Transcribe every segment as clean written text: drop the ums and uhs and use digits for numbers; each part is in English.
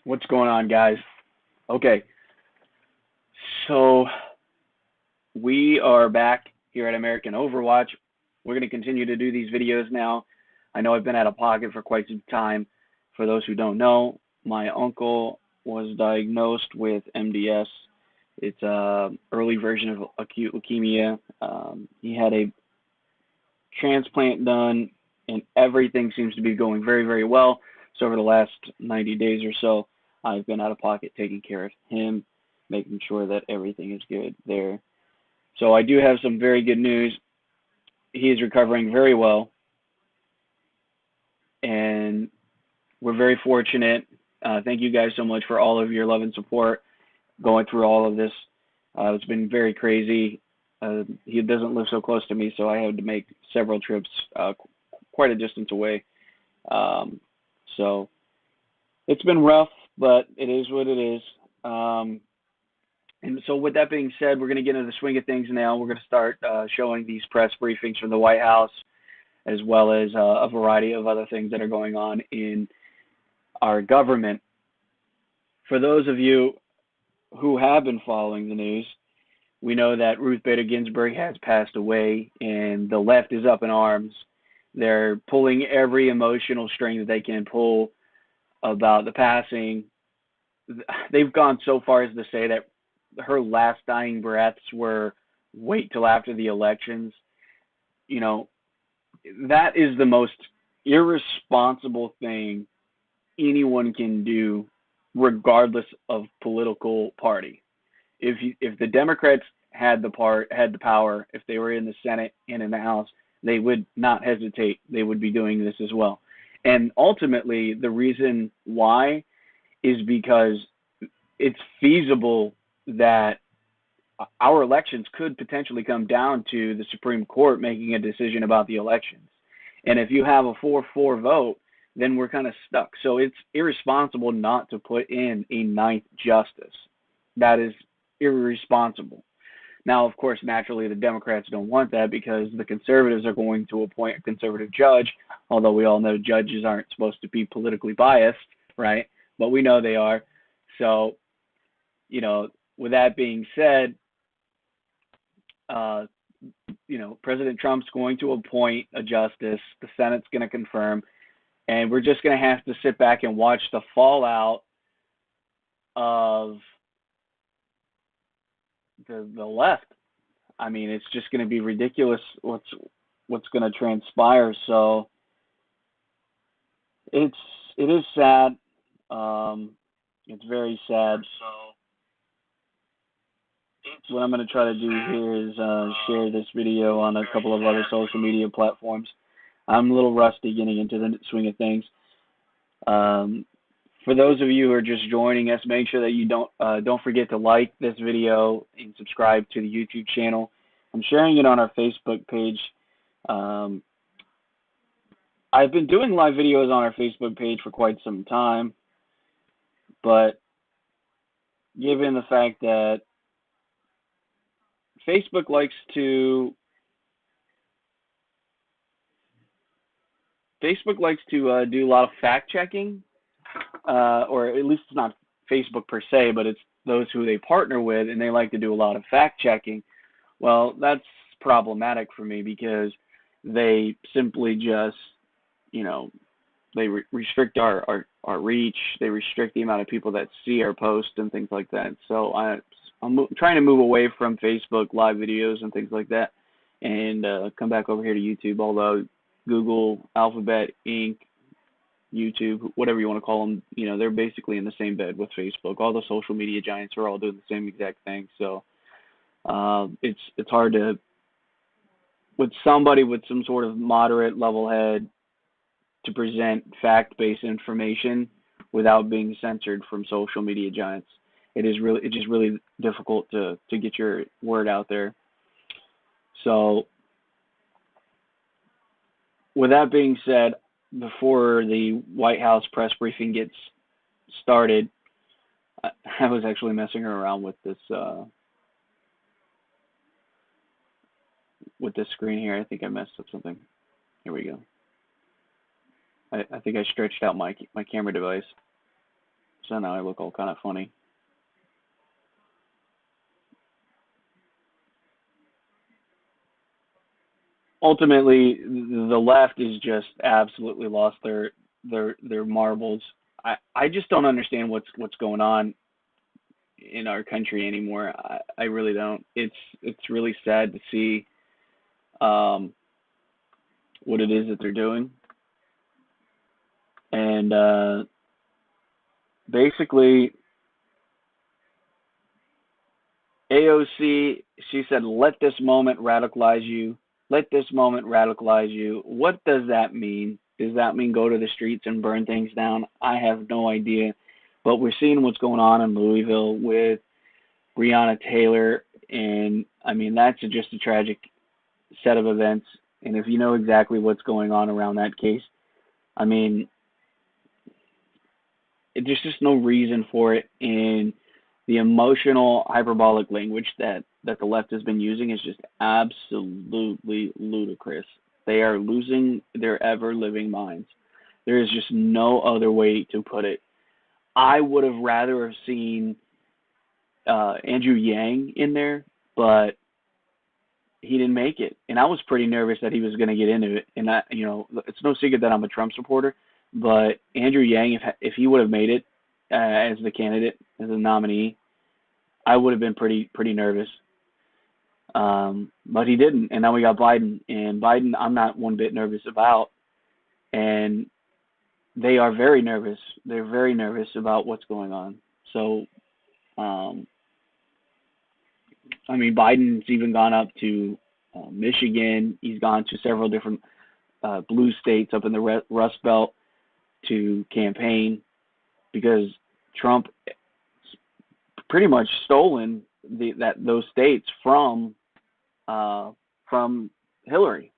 What's going on, guys? Okay, so we are back here at American Overwatch. We're going to continue to do these videos now. I know I've been out of pocket for quite some time. For those who don't know, my uncle was diagnosed with MDS. It's a early version of acute leukemia. He had a transplant done, and everything seems to be going very, very well. So over the last 90 days or so, I've been out of pocket taking care of him, making sure that everything is good there. So I do have some very good news. He is recovering very well, and we're very fortunate. Thank you guys so much for all of your love and support going through all of this. It's been very crazy. He doesn't live so close to me, so I had to make several trips quite a distance away. So it's been rough, but it is what it is. And so with that being said, we're going to get into the swing of things now. We're going to start showing these press briefings from the White House, as well as a variety of other things that are going on in our government. For those of you who have been following the news, we know that Ruth Bader Ginsburg has passed away, and the left is up in arms. They're pulling every emotional string that they can pull about the passing. They've gone so far as to say that her last dying breaths were wait till after the elections. You know, that is the most irresponsible thing anyone can do, regardless of political party. If the Democrats had the power, if they were in the Senate and in the House, they would not hesitate. They would be doing this as well. And ultimately, the reason why is because it's feasible that our elections could potentially come down to the Supreme Court making a decision about the elections. And if you have a 4-4 vote, then we're kind of stuck. So it's irresponsible not to put in a ninth justice. That is irresponsible. Now, of course, naturally, the Democrats don't want that because the conservatives are going to appoint a conservative judge, although we all know judges aren't supposed to be politically biased, right? But we know they are. So, with that being said, President Trump's going to appoint a justice. The Senate's going to confirm. And we're just going to have to sit back and watch the fallout of the left. I mean, it's just going to be ridiculous what's going to transpire. So it is sad. It's very sad. What I'm going to try to do here is share this video on a couple of other social media platforms. I'm a little rusty getting into the swing of things. For those of you who are just joining us, make sure that you don't forget to like this video and subscribe to the YouTube channel. I'm sharing it on our Facebook page. I've been doing live videos on our Facebook page for quite some time, but given the fact that Facebook likes to do a lot of fact checking, or at least it's not Facebook per se, but it's those who they partner with, and they like to do a lot of fact checking. Well, that's problematic for me because they simply just, they restrict our reach. They restrict the amount of people that see our posts and things like that. So I'm trying to move away from Facebook live videos and things like that, and come back over here to YouTube. Although Google, Alphabet, Inc., YouTube, whatever you want to call them, they're basically in the same bed with Facebook. All the social media giants are all doing the same exact thing. So it's hard to, with somebody with some sort of moderate level head, to present fact-based information without being censored from social media giants. It's just really difficult to get your word out there. So with that being said, before the White House press briefing gets started, I was actually messing around with this screen here. I think I messed up something. Here we go. I think I stretched out my camera device. So now I look all kind of funny. Ultimately, the left is just absolutely lost their marbles. I just don't understand what's going on in our country anymore. I really don't. It's really sad to see um, what it is that they're doing, and basically AOC, she said, "Let this moment radicalize you. Let this moment radicalize you." What does that mean? Does that mean go to the streets and burn things down? I have no idea. But we're seeing what's going on in Louisville with Breonna Taylor, and I mean that's just a tragic set of events. And if you know exactly what's going on around that case, I mean, there's just no reason for it. And the emotional hyperbolic language that the left has been using is just absolutely ludicrous. They are losing their ever living minds. There is just no other way to put it. I would have rather have seen Andrew Yang in there, but he didn't make it, and I was pretty nervous that he was going to get into it. And it's no secret that I'm a Trump supporter, but Andrew Yang, if he would have made it as the candidate, as a nominee, I would have been pretty nervous. But he didn't, and now we got Biden, and Biden I'm not one bit nervous about, and they are very nervous. They're very nervous about what's going on. So, I mean, Biden's even gone up to Michigan. He's gone to several different blue states up in the Rust Belt to campaign because Trump pretty much stolen those states from Hillary.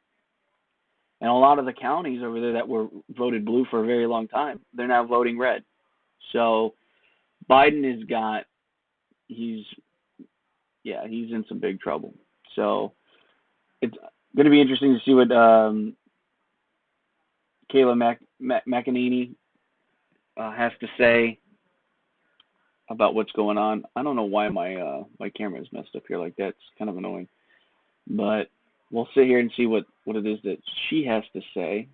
And a lot of the counties over there that were voted blue for a very long time, they're now voting red. So Biden he's in some big trouble. So it's going to be interesting to see what Kayla McEnany has to say about what's going on. I don't know why my camera is messed up here like that. It's kind of annoying. But we'll sit here and see what it is that she has to say.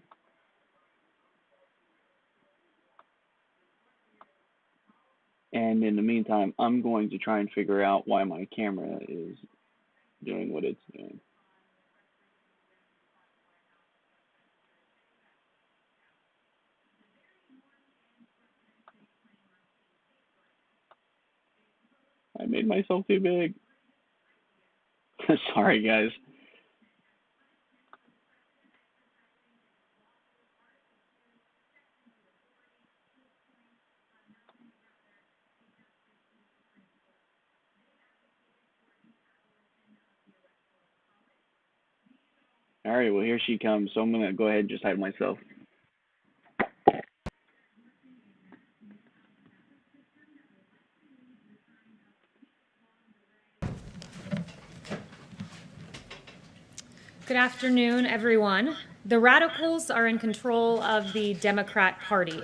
And in the meantime, I'm going to try and figure out why my camera is doing what it's doing. I made myself too big. Sorry, guys. All right, well, here she comes. So I'm going to go ahead and just hide myself. Good afternoon, everyone. The radicals are in control of the Democrat Party.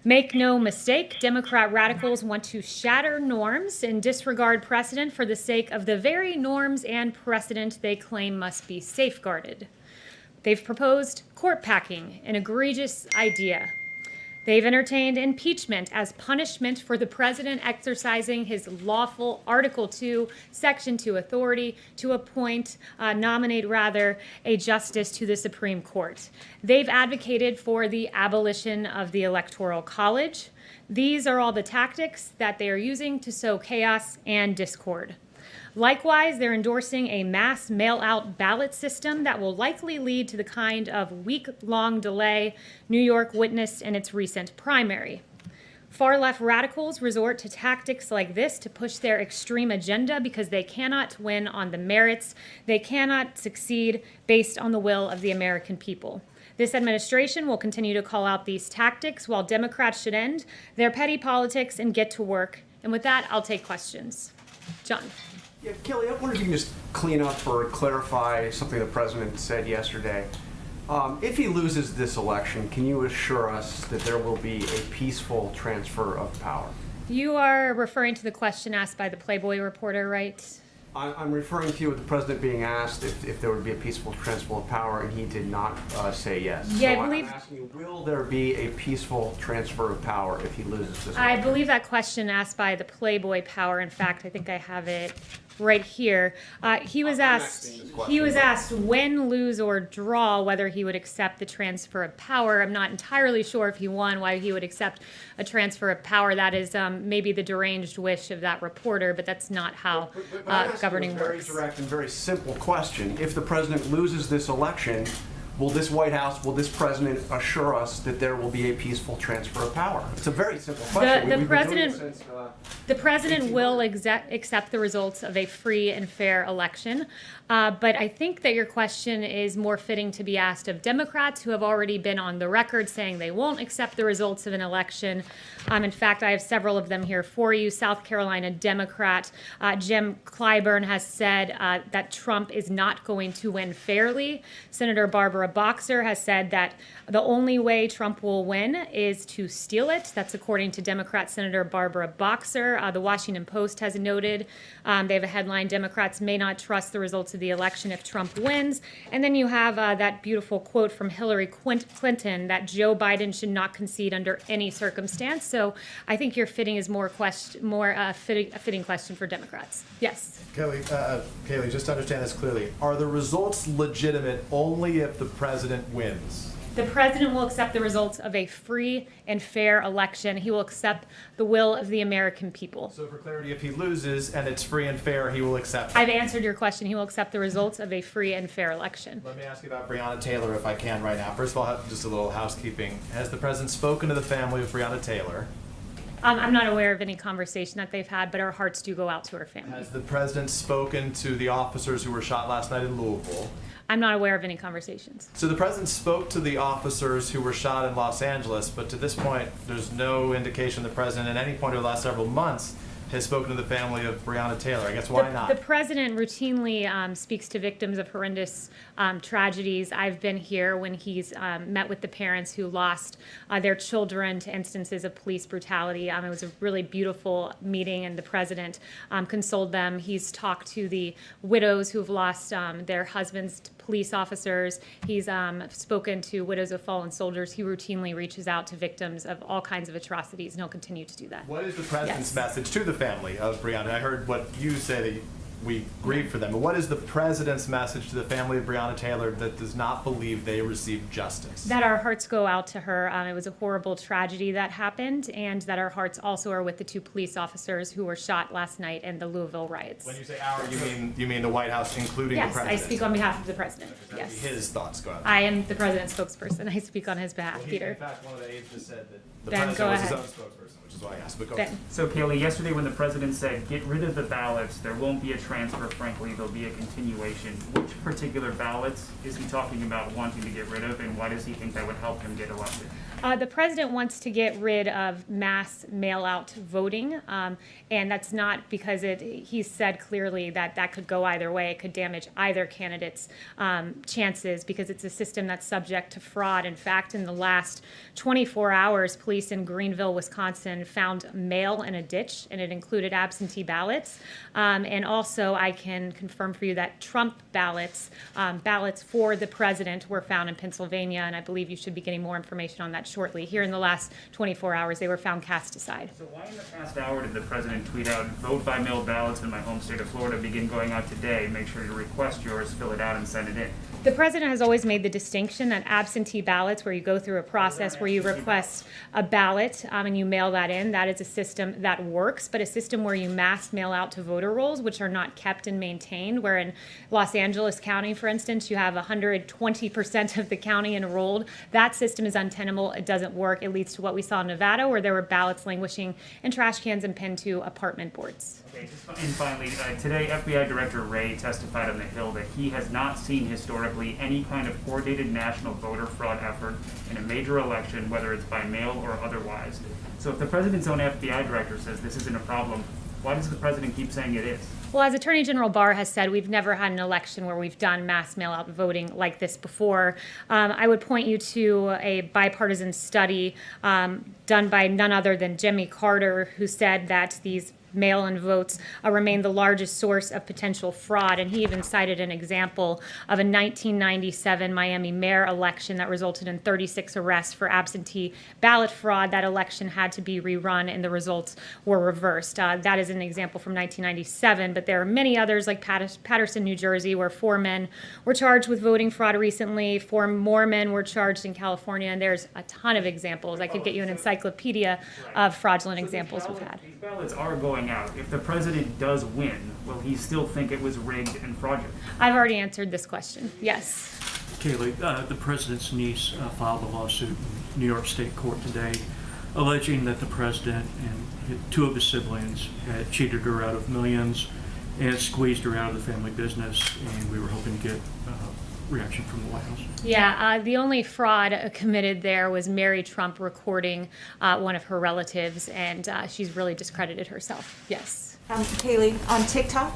Make no mistake, Democrat radicals want to shatter norms and disregard precedent for the sake of the very norms and precedent they claim must be safeguarded. They've proposed court packing, an egregious idea. They've entertained impeachment as punishment for the president exercising his lawful Article 2, Section 2 authority to nominate a justice to the Supreme Court. They've advocated for the abolition of the Electoral College. These are all the tactics that they are using to sow chaos and discord. Likewise, they're endorsing a mass mail-out ballot system that will likely lead to the kind of week-long delay New York witnessed in its recent primary. Far-left radicals resort to tactics like this to push their extreme agenda because they cannot win on the merits. They cannot succeed based on the will of the American people. This administration will continue to call out these tactics while Democrats should end their petty politics and get to work. And with that, I'll take questions. John. Yeah, Kelly, I wonder if you can just clean up or clarify something the president said yesterday. If he loses this election, can you assure us that there will be a peaceful transfer of power? You are referring to the question asked by the Playboy reporter, right? I'm referring to you with the president being asked if there would be a peaceful transfer of power, and he did not say yes. Yeah, so I believe. I'm asking you, will there be a peaceful transfer of power if he loses this election? I believe that question asked by the Playboy Power. In fact, I think I have it right here. He was asked win, lose, or draw whether he would accept the transfer of power. I'm not entirely sure if he won why he would accept a transfer of power. That is maybe the deranged wish of that reporter, but that's not how governing works. Very direct and very simple question. If the president loses this election, will this White House, will this president assure us that there will be a peaceful transfer of power? It's a very simple question. The president will accept the results of a free and fair election. But I think that your question is more fitting to be asked of Democrats who have already been on the record saying they won't accept the results of an election. In fact, I have several of them here for you. South Carolina Democrat Jim Clyburn has said that Trump is not going to win fairly. Senator Barbara Boxer has said that the only way Trump will win is to steal it. That's according to Democrat Senator Barbara Boxer. The Washington Post has noted, they have a headline, Democrats may not trust the results of the election if Trump wins. And then you have that beautiful quote from Hillary Clinton that Joe Biden should not concede under any circumstance. So I think your fitting is a fitting question for Democrats. Yes. Kayleigh, just to understand this clearly, are the results legitimate only if the president wins? The president will accept the results of a free and fair election. He will accept the will of the American people. So for clarity, if he loses and it's free and fair, he will accept it? I've answered your question. He will accept the results of a free and fair election. Let me ask you about Breonna Taylor, if I can, right now. First of all, just a little housekeeping. Has the president spoken to the family of Breonna Taylor? I'm not aware of any conversation that they've had, but our hearts do go out to her family. Has the president spoken to the officers who were shot last night in Louisville? I'm not aware of any conversations. So the president spoke to the officers who were shot in Los Angeles, but to this point, there's no indication the president at any point over the last several months has spoken to the family of Breonna Taylor. I guess why not? The president routinely speaks to victims of horrendous tragedies. I've been here when he's met with the parents who lost their children to instances of police brutality. It was a really beautiful meeting, and the president consoled them. He's talked to the widows who've lost their husbands to police officers. He's spoken to widows of fallen soldiers. He routinely reaches out to victims of all kinds of atrocities, and he'll continue to do that. What is the president's message to the family of Breonna? I heard what you say, that we grieve for them, but what is the president's message to the family of Breonna Taylor that does not believe they received justice? That our hearts go out to her. It was a horrible tragedy that happened, and that our hearts also are with the two police officers who were shot last night in the Louisville riots. When you say our, you mean the White House, including the president? Yes, I speak on behalf of the president. Yes. His thoughts, go ahead. I am the president's spokesperson. I speak on his behalf, Peter. In fact, one of the aides just said that the Ben, president was his go own spokesperson, which is why I asked. But go Ben. ahead. So, Kayleigh, yesterday when the president said, get rid of the ballots, there won't be a transfer, frankly, there'll be a continuation. Which particular ballots is he talking about wanting to get rid of, and why does he think that would help him get elected? The president wants to get rid of mass mail-out voting, and that's not because he said clearly that that could go either way. It could damage either candidate's chances because it's a system that's subject to fraud. In fact, in the last 24 hours, police in Greenville, Wisconsin, found mail in a ditch, and it included absentee ballots. And also, I can confirm for you that Trump ballots, ballots for the president, were found in Pennsylvania, and I believe you should be getting more information on that shortly. Here in the last 24 hours, they were found cast aside. So why in the past hour did the president tweet out, vote by mail ballots in my home state of Florida begin going out today, make sure to request yours, fill it out, and send it in? The president has always made the distinction that absentee ballots, where you go through a process where you request a ballot and you mail that in, that is a system that works, but a system where you mass mail out to voter rolls, which are not kept and maintained, where in Los Angeles County, for instance, you have 120% of the county enrolled. That system is untenable. It doesn't work. It leads to what we saw in Nevada, where there were ballots languishing in trash cans and pinned to apartment boards. Okay, and finally, today FBI Director Wray testified on the Hill that he has not seen historically any kind of coordinated national voter fraud effort in a major election, whether it's by mail or otherwise. So if the president's own FBI director says this isn't a problem, Why does the president keep saying it is? Well, as Attorney General Barr has said, we've never had an election where we've done mass mail-out voting like this before. I would point you to a bipartisan study done by none other than Jimmy Carter, who said that these mail-in votes remain the largest source of potential fraud. And he even cited an example of a 1997 Miami mayor election that resulted in 36 arrests for absentee ballot fraud. That election had to be rerun and the results were reversed. That is an example from 1997, but there are many others like Patterson, New Jersey, where 4 men were charged with voting fraud recently. 4 more men were charged in California, and there's a ton of examples. I could get you an encyclopedia of fraudulent examples we've had. These ballots are going out. If the president does win, will he still think it was rigged and fraudulent? I've already answered this question. Yes. Kaylee, the president's niece filed a lawsuit in New York State Court today alleging that the president and 2 of his siblings had cheated her out of millions and squeezed her out of the family business, and we were hoping to get reaction from the White House. Yeah, the only fraud committed there was Mary Trump recording one of her relatives, and she's really discredited herself. Yes. Kaylee, on TikTok,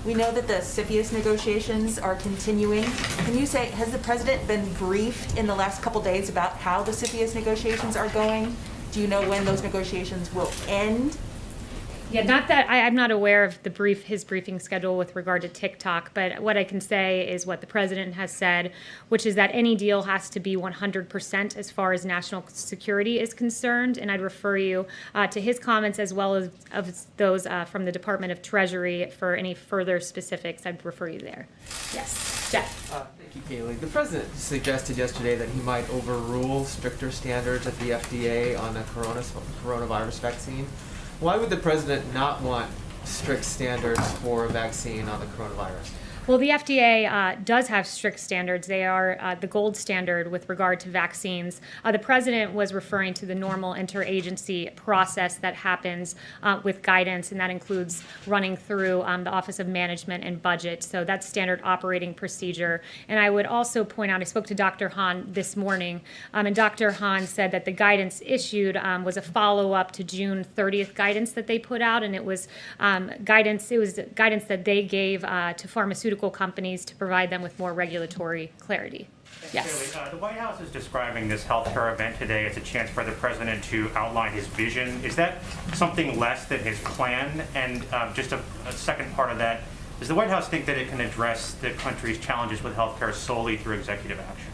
we know that the CFIUS negotiations are continuing. Can you say, has the president been briefed in the last couple days about how the CFIUS negotiations are going? Do you know when those negotiations will end? Yeah, not that I'm not aware of his briefing schedule with regard to TikTok, but what I can say is what the president has said, which is that any deal has to be 100% as far as national security is concerned. And I'd refer you to his comments as well as of those from the Department of Treasury for any further specifics. I'd refer you there. Yes, Jeff. Thank you, Kaylee. The president suggested yesterday that he might overrule stricter standards at the FDA on the coronavirus vaccine. Why would the president not want strict standards for a vaccine on the coronavirus? Well, the FDA does have strict standards. They are the gold standard with regard to vaccines. The president was referring to the normal interagency process that happens with guidance, and that includes running through the Office of Management and Budget. So that's standard operating procedure. And I would also point out, I spoke to Dr. Hahn this morning, and Dr. Hahn said that the guidance issued was a follow-up to June 30th guidance that they put out, and it was guidance that they gave to pharmaceutical companies to provide them with more regulatory clarity. Yes. The White House is describing this healthcare event today as a chance for the president to outline his vision. Is that something less than his plan? And just a second part of that, does the White House think that it can address the country's challenges with healthcare solely through executive action?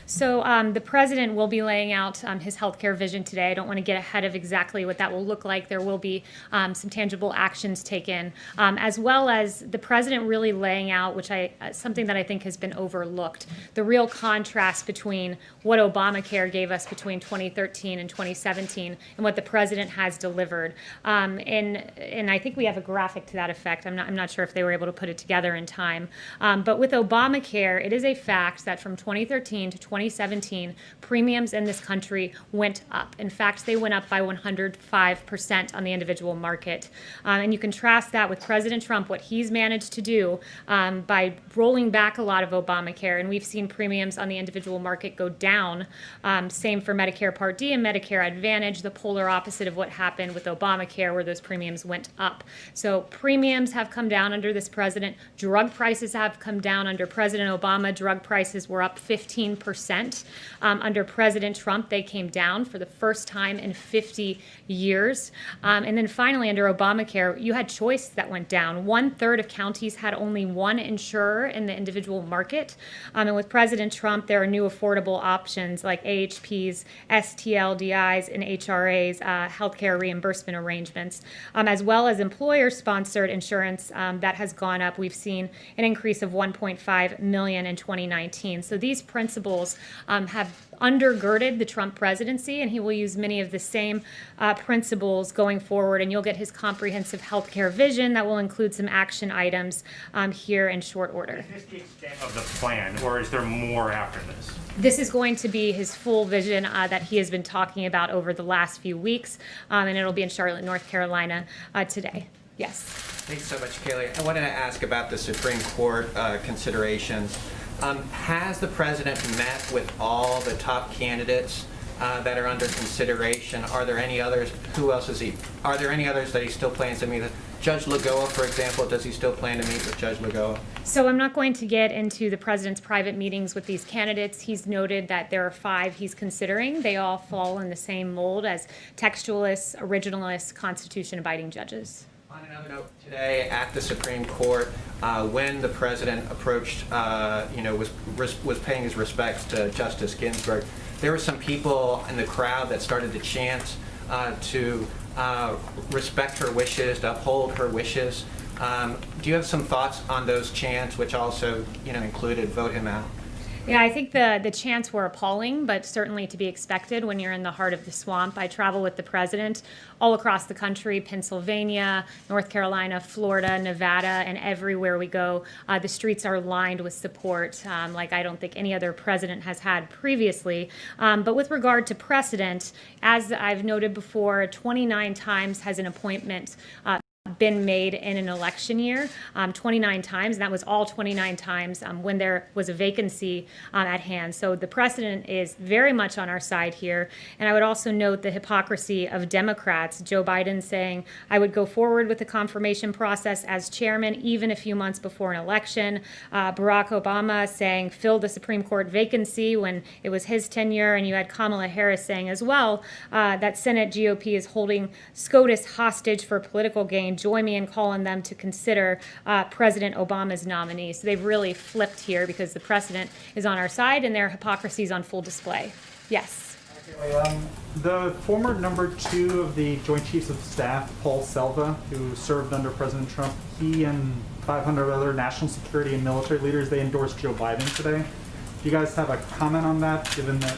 So the president will be laying out his healthcare vision today. I don't want to get ahead of exactly what that will look like. There will be some tangible actions taken, as well as the president really laying out, which something that I think has been overlooked, the real contrast between what Obamacare gave us between 2013 and 2017 and what the president has delivered. And I think we have a graphic to that effect. I'm not sure if they were able to put it together in time. But with Obamacare, it is a fact that from 2013 to 2017, premiums in this country went up. In fact, they went up by 105% on the individual market. And you contrast that with President Trump, what he's managed to do by rolling back a lot of Obamacare. And we've seen premiums on the individual market go down. Same for Medicare Part D and Medicare Advantage, the polar opposite of what happened with Obamacare, where those premiums went up. So premiums have come down under this president. Drug prices have come down under President Obama. Drug prices were up 15%. Under President Trump, they came down for the first time in 50 years. And then finally, under Obamacare, you had choice that went down. 1/3 of counties had only one insurer in the individual market. And with President Trump, there are new affordable options like AHPs, STLDIs, and HRAs, healthcare reimbursement arrangements, as well as employer-sponsored insurance that has gone up. We've seen an increase of 1.5 million in 2019. So these principles have undergirded the Trump presidency, and he will use many of the same principles going forward, and you'll get his comprehensive healthcare vision that will include some action items here in short order. Is this the extent of the plan, or is there more after this? This is going to be his full vision that he has been talking about over the last few weeks, and it'll be in Charlotte, North Carolina today. Yes. Thanks so much, Kaylee. I wanted to ask about the Supreme Court considerations. Has the president met with all the top candidates that are under consideration? Are there any others? Who else is he? Are there any others that he still plans to meet with? Judge Lagoa, for example, does he still plan to meet with Judge Lagoa? So I'm not going to get into the president's private meetings with these candidates. He's noted that there are 5 he's considering. They all fall in the same mold as textualists, originalists, Constitution-abiding judges. On another note, today at the Supreme Court, when the president approached, was paying his respects to Justice Ginsburg, there were some people in the crowd that started to chant to respect her wishes, to uphold her wishes. Do you have some thoughts on those chants, which also, included vote him out? Yeah, I think the chants were appalling, but certainly to be expected when you're in the heart of the swamp. I travel with the president all across the country, Pennsylvania, North Carolina, Florida, Nevada, and everywhere we go, the streets are lined with support, like I don't think any other president has had previously. But with regard to precedent, as I've noted before, 29 times has an appointment been made in an election year, 29 times, and that was all 29 times when there was a vacancy at hand. So the precedent is very much on our side here. And I would also note the hypocrisy of Democrats. Joe Biden saying, I would go forward with the confirmation process as chairman even a few months before an election. Barack Obama saying, fill the Supreme Court vacancy when it was his tenure. And you had Kamala Harris saying as well that Senate GOP is holding SCOTUS hostage for political gain. Join me in calling them to consider President Obama's nominee. So they've really flipped here because the precedent is on our side and their hypocrisy is on full display. Yes. The former number 2 of the Joint Chiefs of Staff, Paul Selva, who served under President Trump, he and 500 other national security and military leaders, they endorsed Joe Biden today. Do you guys have a comment on that, given that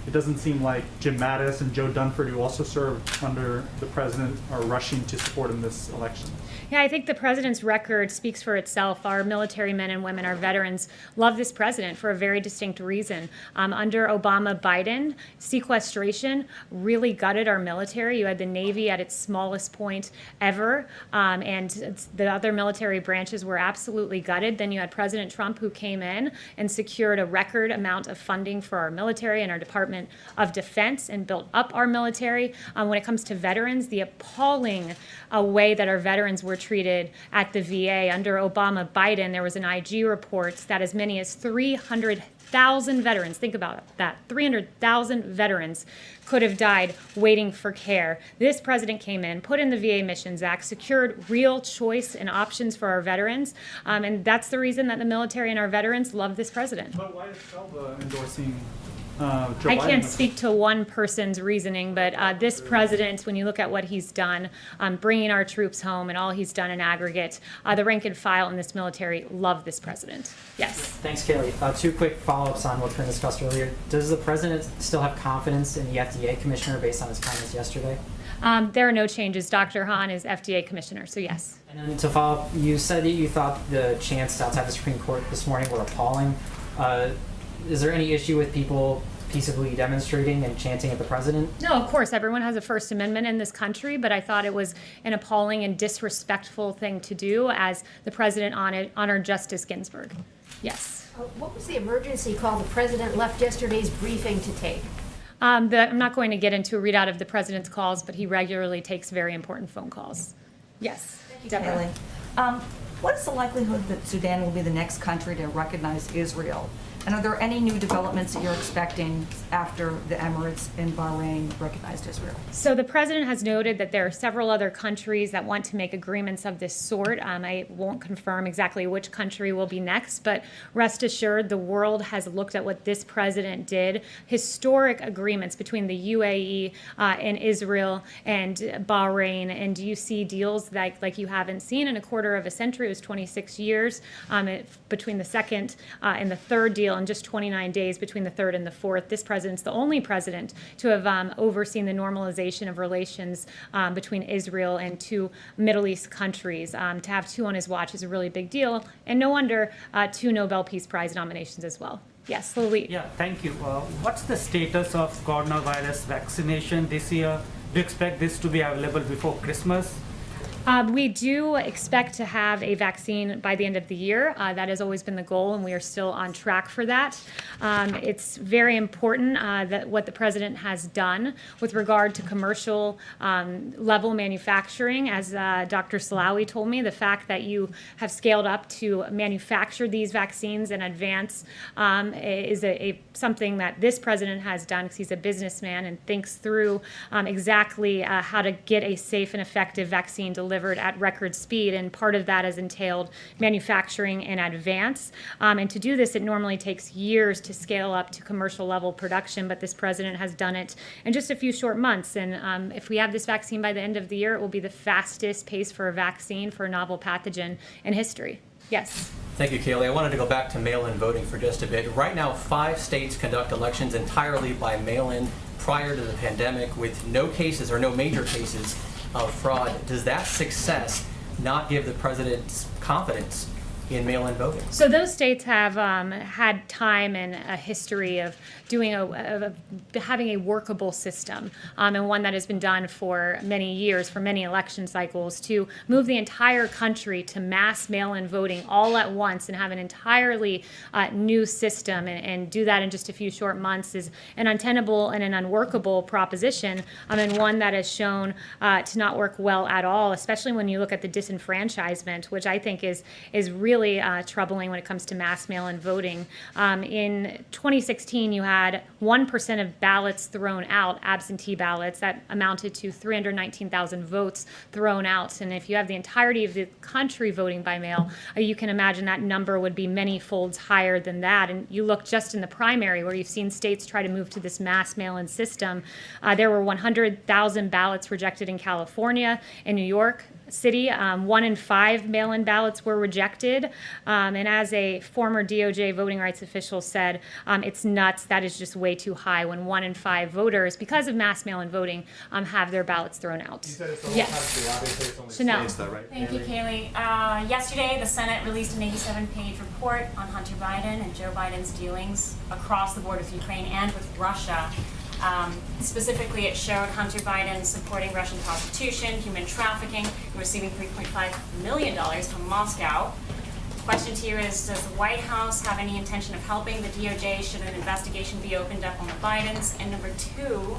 it doesn't seem like Jim Mattis and Joe Dunford, who also served under the president, are rushing to support him this election? Yeah, I think the president's record speaks for itself. Our military men and women, our veterans, love this president for a very distinct reason. Under Obama, Biden, sequestration really gutted our military. You had the Navy at its smallest point ever, and the other military branches were absolutely gutted. Then you had President Trump, who came in and secured a record amount of funding for our military and our Department of Defense and built up our military. When it comes to veterans, the appalling way that our veterans were treated at the VA. Under Obama, Biden, there was an IG report that as many as 300,000 veterans, think about that, 300,000 veterans could have died waiting for care. This president came in, put in the VA Missions Act, secured real choice and options for our veterans, and that's the reason that the military and our veterans love this president. But why is Selva endorsing Joe I Biden? can't speak to one person's reasoning, but this president, when you look at what he's done, bringing our troops home and all he's done in aggregate, the rank and file in this military love this president. Yes. Thanks, Kaylee. 2 quick follow-ups on what's been discussed earlier. Does the president still have confidence in the FDA commissioner based on his comments yesterday? There are no changes. Dr. Hahn is FDA commissioner, so yes. And then to follow up, you said that you thought the chants outside the Supreme Court this morning were appalling. Is there any issue with people peaceably demonstrating and chanting at the president? No, of course. Everyone has a First Amendment in this country, but I thought it was an appalling and disrespectful thing to do as the president honored Justice Ginsburg. Yes. What was the emergency call the president left yesterday's briefing to take? I'm not going to get into a readout of the president's calls, but he regularly takes very important phone calls. Yes. Thank you, Deborah. What is the likelihood that Sudan will be the next country to recognize Israel? And are there any new developments that you're expecting after the Emirates and Bahrain recognized Israel? So the president has noted that there are several other countries that want to make agreements of this sort. I won't confirm exactly which country will be next, but rest assured the world has looked at what this president did. Historic agreements between the UAE and Israel and Bahrain. And do you see deals like you haven't seen in a quarter of a century? It was 26 years between the second and the third deal, in just 29 days between the third and the fourth. This president's the only president to have overseen the normalization of relations between Israel and 2 Middle East countries. To have 2 on his watch is a really big deal, and no wonder 2 Nobel Peace Prize nominations as well. Yes, Lily. Yeah, thank you. What's the status of coronavirus vaccination this year? Do you expect this to be available before Christmas? We do expect to have a vaccine by the end of the year. That has always been the goal, and we are still on track for that. It's very important that what the president has done with regard to commercial level manufacturing. As Dr. Salawi told me, the fact that you have scaled up to manufacture these vaccines in advance is something that this president has done, because he's a businessman and thinks through exactly how to get a safe and effective vaccine delivered at record speed, and part of that has entailed manufacturing in advance. And to do this, it normally takes years to scale up to commercial level production, but this president has done it in just a few short months. And if we have this vaccine by the end of the year, it will be the fastest pace for a vaccine for a novel pathogen in history. Yes. Thank you, Kaylee. I wanted to go back to mail-in voting for just a bit. Right now, 5 states conduct elections entirely by mail-in prior to the pandemic with no cases or no major cases of fraud. Does that success not give the president confidence in mail-in voting? So those states have had time and a history of doing having a workable system, and one that has been done for many years, for many election cycles, to move the entire country to mass mail-in voting all at once and have an entirely new system, and do that in just a few short months is an untenable and an unworkable proposition, and one that has shown to not work well at all, especially when you look at the disenfranchisement, which I think is really troubling when it comes to mass mail-in voting. In 2016, you had 1% of ballots thrown out, absentee ballots. That amounted to 319,000 votes thrown out. And if you have the entirety of the country voting by mail, you can imagine that number would be many folds higher than that. And you look just in the primary, where you've seen states try to move to this mass mail-in system. There were 100,000 ballots rejected in California, in New York City. 1 in 5 mail-in ballots were rejected. And as a former DOJ voting rights official said, it's nuts. That is just way too high when 1 in 5 voters, because of mass mail-in voting, have their ballots thrown out. You said it's the whole Yes. country, obviously it's only Chanel. states though, right? Thank you, Kaylee. Yesterday, the Senate released an 87-page report on Hunter Biden and Joe Biden's dealings across the board with Ukraine and with Russia. Specifically, it showed Hunter Biden supporting Russian prostitution, human trafficking, and receiving $3.5 million from Moscow. The question to you is, does the White House have any intention of helping the DOJ should an investigation be opened up on the Bidens? And number 2,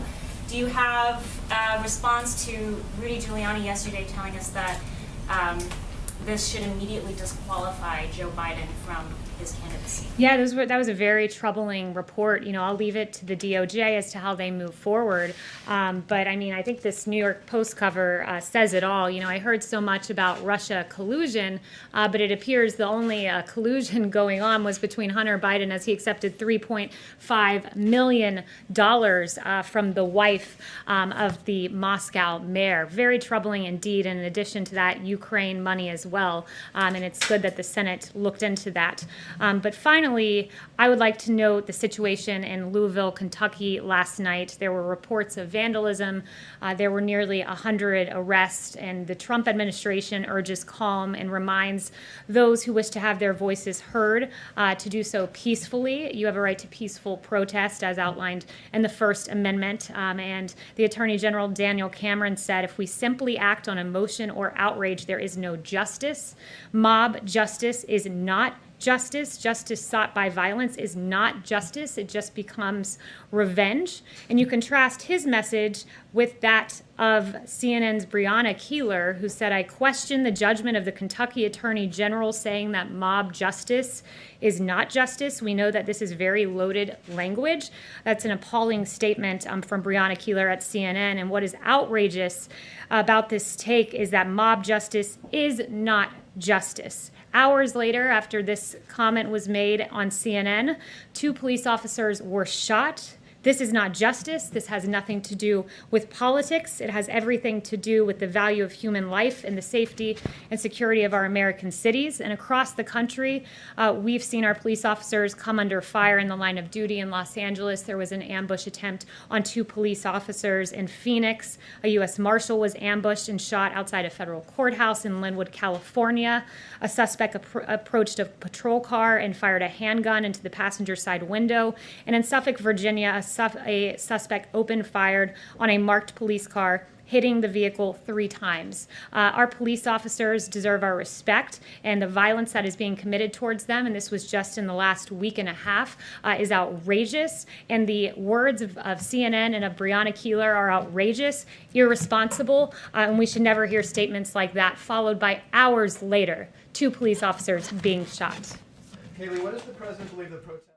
do you have a response to Rudy Giuliani yesterday telling us that this should immediately disqualify Joe Biden from his candidacy? Yeah, that was a very troubling report. You know, I'll leave it to the DOJ as to how they move forward. But I mean, I think this New York Post cover says it all. You know, I heard so much about Russia collusion, but it appears the only collusion going on was between Hunter Biden, as he accepted $3.5 million from the wife of the Moscow mayor. Very troubling indeed. And in addition to that, Ukraine money as well. And it's good that the Senate looked into that. But finally, I would like to note the situation in Louisville, Kentucky last night. There were reports of vandalism. There were nearly 100 arrests, and the Trump administration urges calm and reminds those who wish to have their voices heard to do so peacefully. You have a right to peaceful protest, as outlined in the First Amendment. And the Attorney General Daniel Cameron said, if we simply act on emotion or outrage, there is no justice. Mob justice is not justice. Justice sought by violence is not justice. It just becomes revenge. And you contrast his message with that of CNN's Breonna Keeler, who said, I question the judgment of the Kentucky Attorney General saying that mob justice is not justice. We know that this is very loaded language. That's an appalling statement from Breonna Keeler at CNN. And what is outrageous about this take is that mob justice is not justice. Hours later, after this comment was made on CNN, 2 police officers were shot. This is not justice. This has nothing to do with politics. It has everything to do with the value of human life and the safety and security of our American cities. And across the country, we've seen our police officers come under fire in the line of duty. In Los Angeles, there was an ambush attempt on 2 police officers. In Phoenix, a U.S. Marshal was ambushed and shot outside a federal courthouse. In Linwood, California, a suspect approached a patrol car and fired a handgun into the passenger side window. And in Suffolk, Virginia, a a suspect opened fired on a marked police car, hitting the vehicle 3 times. Our police officers deserve our respect, and the violence that is being committed towards them, and this was just in the last week and a half, is outrageous. And the words of CNN and of Breonna Keeler are outrageous, irresponsible, and we should never hear statements like that, followed by hours later, 2 police officers being shot. Haley, what does the president believe the protest?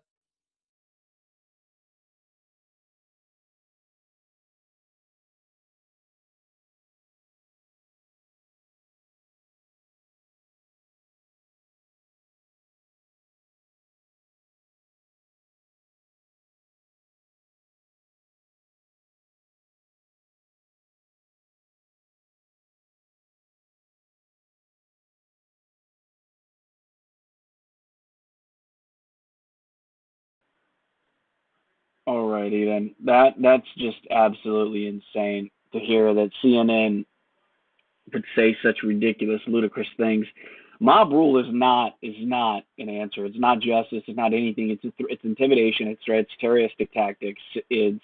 Alrighty then. That's just absolutely insane to hear that CNN could say such ridiculous, ludicrous things. Mob rule is not an answer. It's not justice. It's not anything. It's intimidation. It's threats, terroristic tactics. It's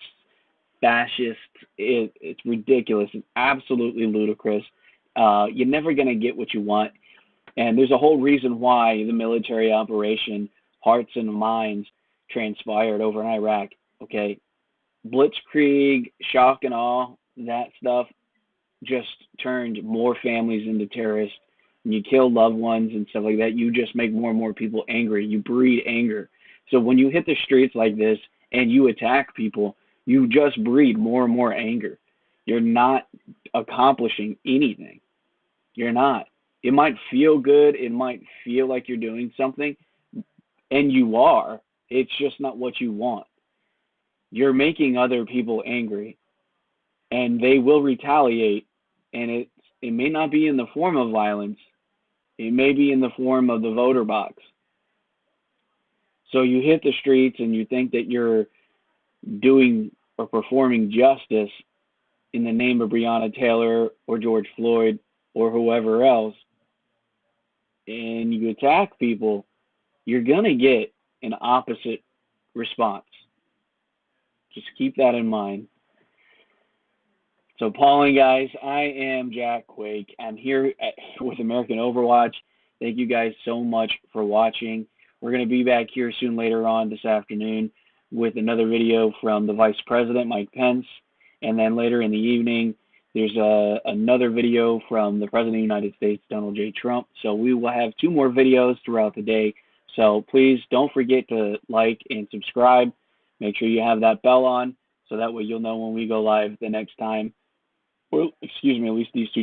fascist. It's ridiculous. It's absolutely ludicrous. You're never gonna get what you want, and there's a whole reason why the military operation Hearts and Minds transpired over in Iraq. Okay, blitzkrieg, shock and awe, that stuff just turned more families into terrorists. And you kill loved ones and stuff like that, you just make more and more people angry. You breed anger. So when you hit the streets like this and you attack people, you just breed more and more anger. You're not accomplishing anything. You're not. It might feel good. It might feel like you're doing something, and you are. It's just not what you want. You're making other people angry, and they will retaliate, and it may not be in the form of violence. It may be in the form of the voter box. So you hit the streets and you think that you're doing or performing justice in the name of Breonna Taylor or George Floyd or whoever else, and you attack people, you're going to get an opposite response. Just keep that in mind. So, appalling, guys. I am Jack Quake. I'm here with American Overwatch. Thank you guys so much for watching. We're going to be back here soon later on this afternoon with another video from the Vice President, Mike Pence. And then later in the evening, there's another video from the President of the United States, Donald J. Trump. So we will have 2 more videos throughout the day. So please don't forget to like and subscribe. Make sure you have that bell on so that way you'll know when we go live the next time. Or, excuse me, at least these 2 times.